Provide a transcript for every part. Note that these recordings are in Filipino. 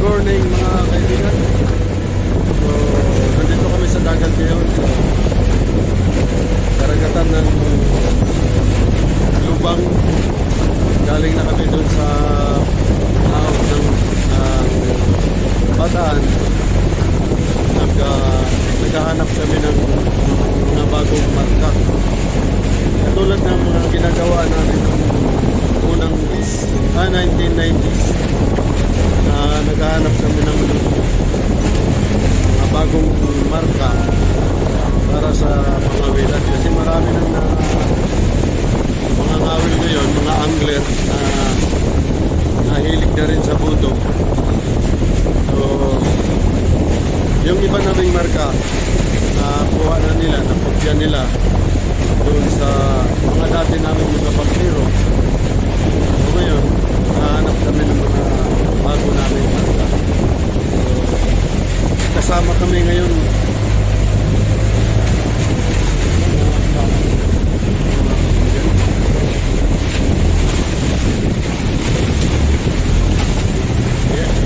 morning mga kaibigan. So, nandito kami sa dagat ngayon. So, karagatan ng lubang. Galing na kami dun sa laot ng Bataan. Naghahanap kami ng mga bagong marka. Katulad ng mga ginagawa namin ng unang 1990s. Naghahanap kami ng mga bagong marka para sa mga wilan kasi marami nang mga ngawil ngayon, mga angler na nahilig na rin sa buto. So yung iba naming marka na kuha na nila, napopya nila doon sa mga dati namin mga pagliro. So ngayon nahanap kami ng mga bago namin marka. So, kasama kami ngayon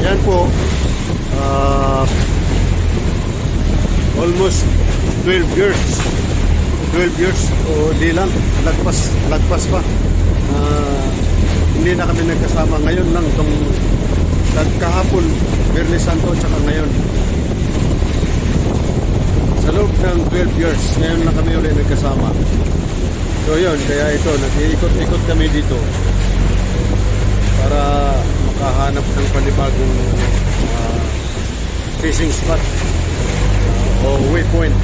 yan po almost 12 years o di lang lagpas pa hindi na kami nagkasama ngayon lang itong kahapon Biyernes Santo tsaka ngayon sa loob ng 12 years ngayon lang kami ulit nagkasama. So yun, kaya ito nag-iikot-ikot kami dito para makahanap ng panibagong fishing spot o waypoint.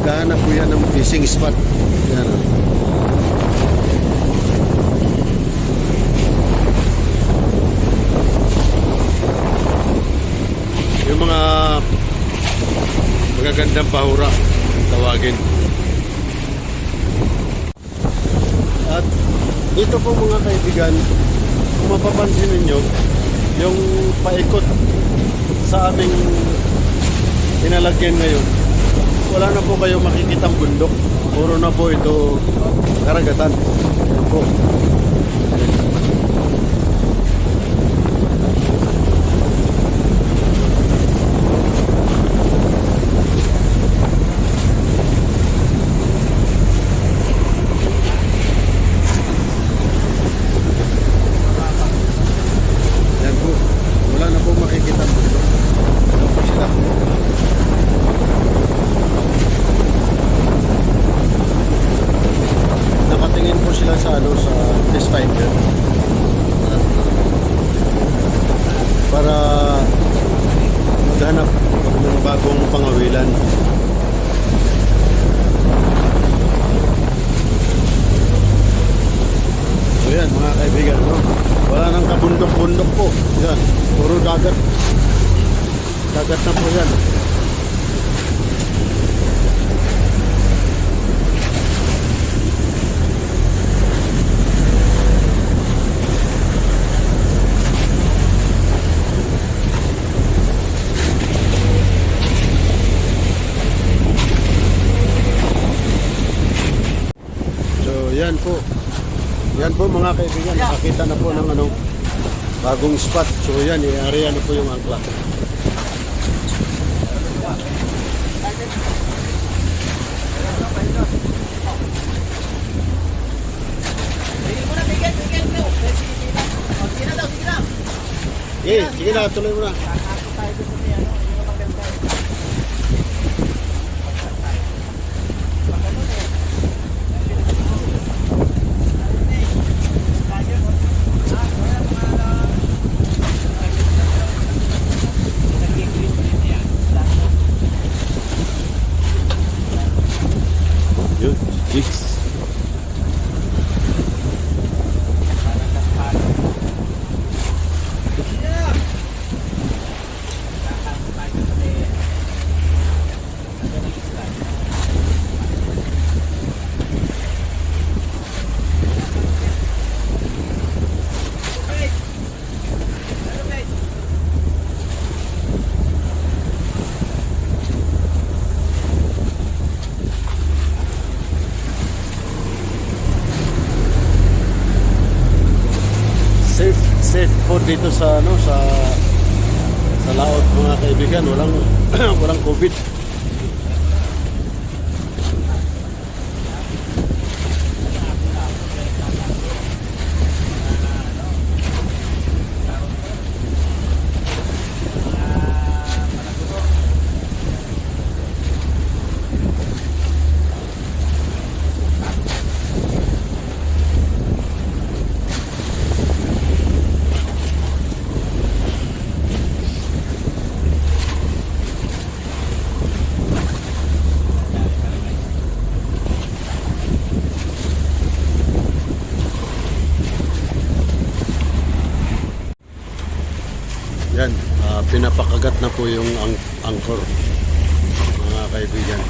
Naghahanap po yan ng fishing spot. Yan. Yung mga magagandang bahura tawagin. At dito po mga kaibigan, kung mapapansin ninyo yung paikot sa aming inalagyan ngayon, wala na po kayo makikitang bundok. Puro na po ito karagatan. Yan po. Yan po. Wala na po makikitang bundok. Yan po sila. Nakatingin po sila sa sa test finder para maghanap ng bagong pangawilan. So yan mga kaibigan, no? Wala nang kabundok-bundok po. Yan, puro dagat. Dagat na po yan. Yan po. Yan po mga kaibigan, nakakita na po ng bagong spot. So yan, i-area na po yung angkla. Sige na, tuloy mo na. Jigs. bukod dito sa ano sa laot mga kaibigan, walang walang COVID. Yan, pinapakagat na po yung angkor, mga kaibigan.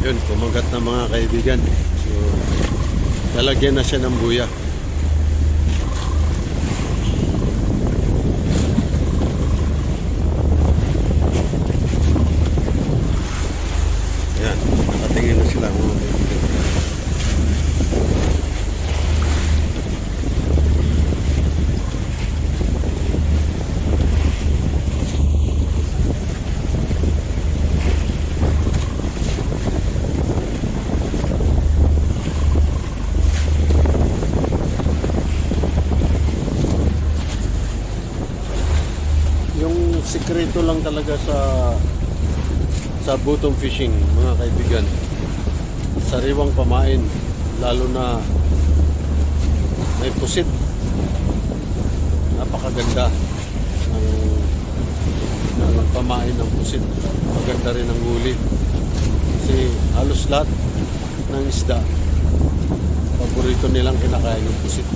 Yun, kumagat na mga kaibigan. So, lalagyan na siya ng buya. Yan, nakatingin na sila mga kaibigan. Yung sikreto lang talaga sa bottom fishing, mga kaibigan, sariwang pamain, lalo na may pusit, napakaganda ng pamain ng pusit, maganda rin ang huli kasi halos lahat ng isda paborito nilang kinakain yung pusit.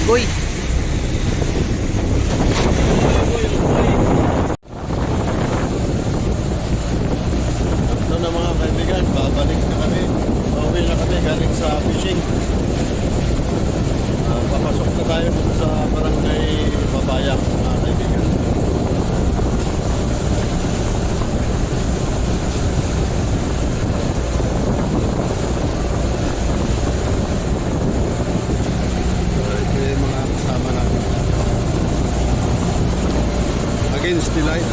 Agoy. Ito na mga kaibigan, babalik na kami. Pauwi na kami galing sa fishing. Papasok na tayo sa barangay Babayang, mga kaibigan. Against the light.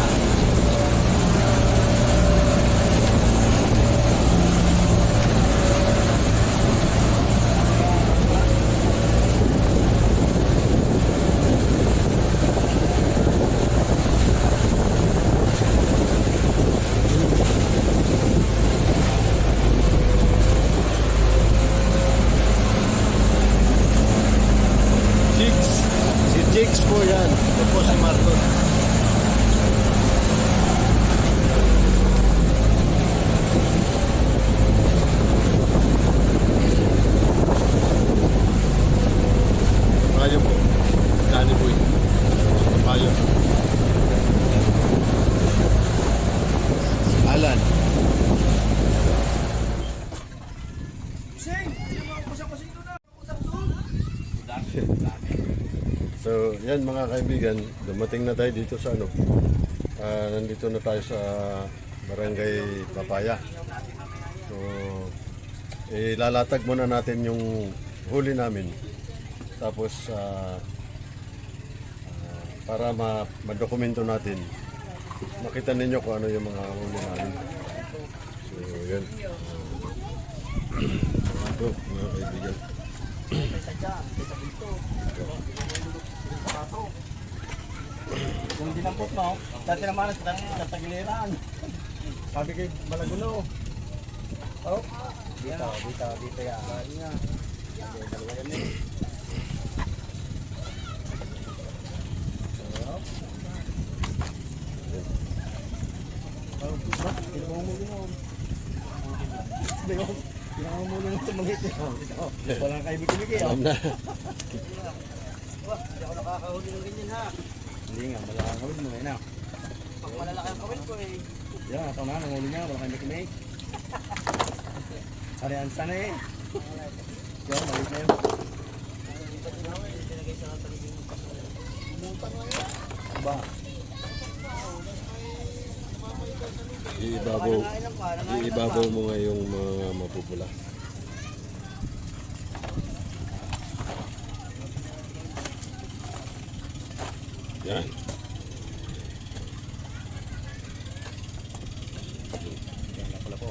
So, yan mga kaibigan, dumating na tayo dito sa ano. Nandito na tayo sa Barangay Papaya. So, ilalatag muna natin yung huli namin. Tapos, para madokumento natin, makita ninyo kung ano yung mga huli namin. So, yan. Ito, mga kaibigan. Kung hindi lang po no, dati naman sa tagiliran. Sabi kay Malaguno. Oh, dito yan. Sabi niya. Dalawa yan eh. Pinamumuli mo. Pinamumuli mo sa mga ito. Walang kaibig-ibig eh. Alam na. Hindi ako nakakahuli ng ganyan ha. Hindi nga, malakahuli mo ngayon ha. Pag malalaki ang kawin ko eh. Yan, ito na, nanguli niya, wala kang may. Harian sana eh. Yan, malit na yun. Ba? Iibabaw mo nga yung mga mapupula. Yan. Yan pala po.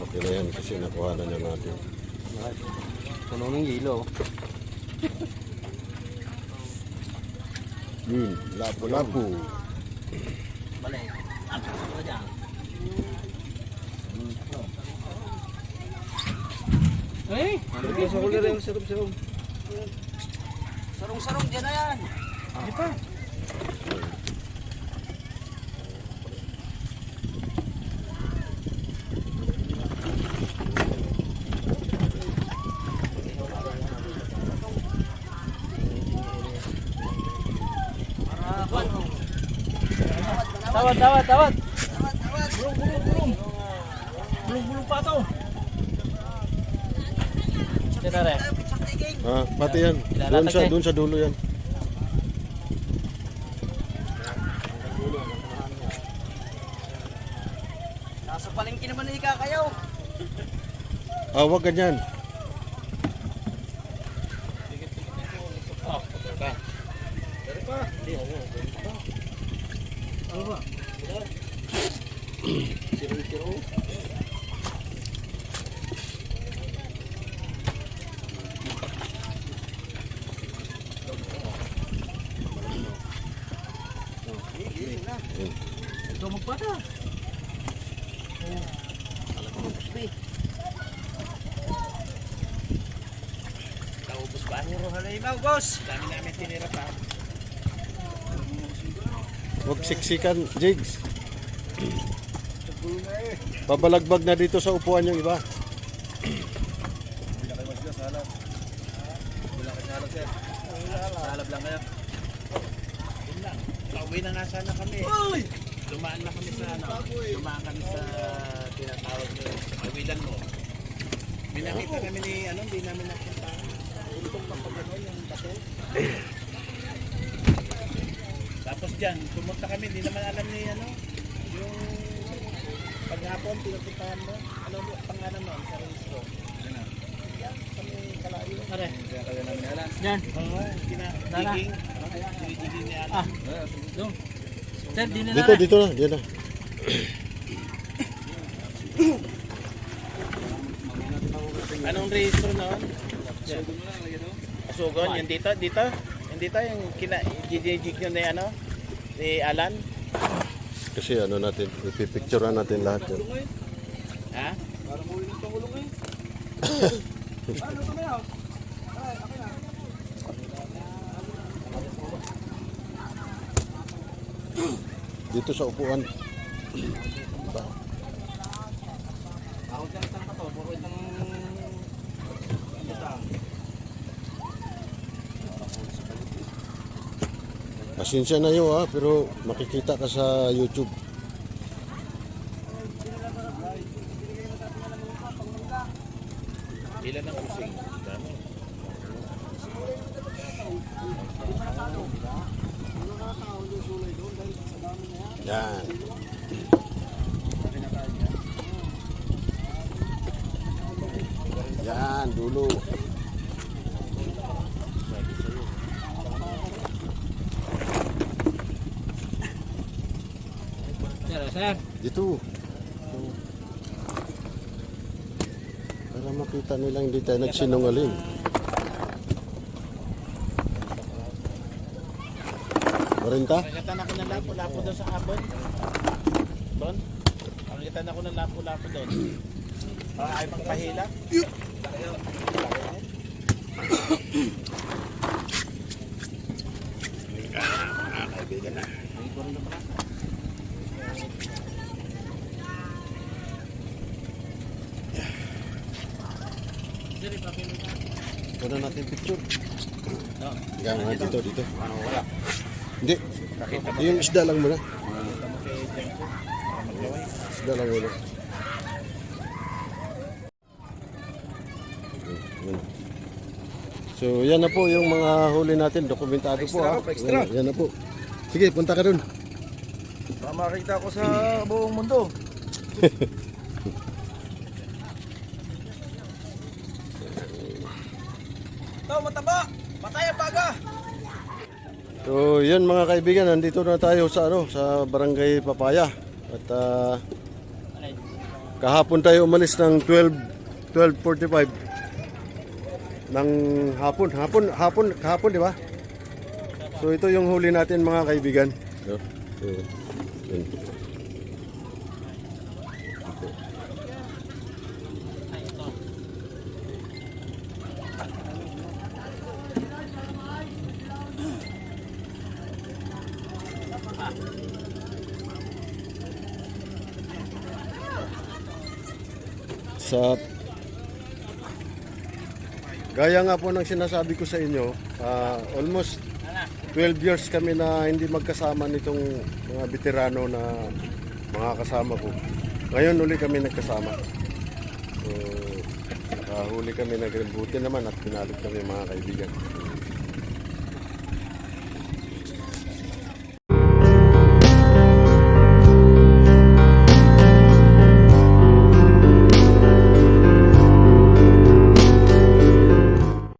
Okay na yan kasi nakuha na natin. Puno ng hilo. Lapu-lapu. Balik. Ano dyan? Eh? Sa kulira yung sarong-sarong. Sarong-sarong dyan na yan. Di pa. Tawad. Bulong pa to. Tira. Pati yan. Doon sa dulo yan. Nasa palengke naman na ikakayaw. Wag ganyan. Ano ba? Tiro. Ito magpata. Alam mo, Puspi. Naubos ba? Puro halimaw, boss. Dami namin tinira pa. Huwag siksikan, Jigs. Babalagbag na dito sa upuan yung iba. Salab lang kayo. Yun lang. Pauwi na nga sana kami. Dumaan na kami sa dumaan kami sa tinatawag nyo. Awilan mo. May nakita kami ni hindi namin napunta. Ultong kapag yung bato. Tapos dyan, pumunta kami, hindi naman alam ni yung paghapon, pinupuntahan mo. Ano pangalan mo? Sa registro. Yan, kami kalayo. Are. Kaya kaya namin alam. Yan. Oo, kina-digging. Digging ni Alan. Doon. Sir, di na Dito na. Anong registro noon? Asugon, yung dito. Yung dito, yung kina-jig nyo na ni Alan. Kasi natin, ipipicturean natin lahat yun. Ha? Parang muli ng pangulong eh. Ano ito na yun? Ay, akin na. Dito sa upuan. Ako dyan isang kato, puro itong butang. Pasensya na yun pero makikita ka sa YouTube. Yan. Yan, dulo. Sir. Dito. Para makita nila hindi tayo nagsinungaling. Marinta? Nakagatan ako ng lapo-lapo doon sa abon. Doon? Nakagatan ako ng lapo-lapo doon. Para ay pagpahila. Kaibigan na. Kunan natin picture. No. Yan, dito, dito. Ano wala? Hindi. Nakita mo Yung isda lang muna. Nakita mo kay Jenko. Para maglaway. Isda lang muna. Yan. So, yan na po yung mga huli natin. Dokumentado po. Extra, extra. Yan na po. Sige, punta ka dun. Para makita ko sa buong mundo. Ito, mataba! Patay ang baga! So, yan mga kaibigan, nandito na tayo sa sa Barangay Papaya. At kahapon tayo umalis ng 12:45 ng kahapon, di ba? So, ito yung huli natin mga kaibigan. So, yun. Sa gaya nga po ng sinasabi ko sa inyo, almost 12 years kami na hindi magkasama nitong mga veterano na mga kasama ko. Ngayon uli kami nagkasama. So, huli kami nagbuti naman at pinalit kami mga kaibigan.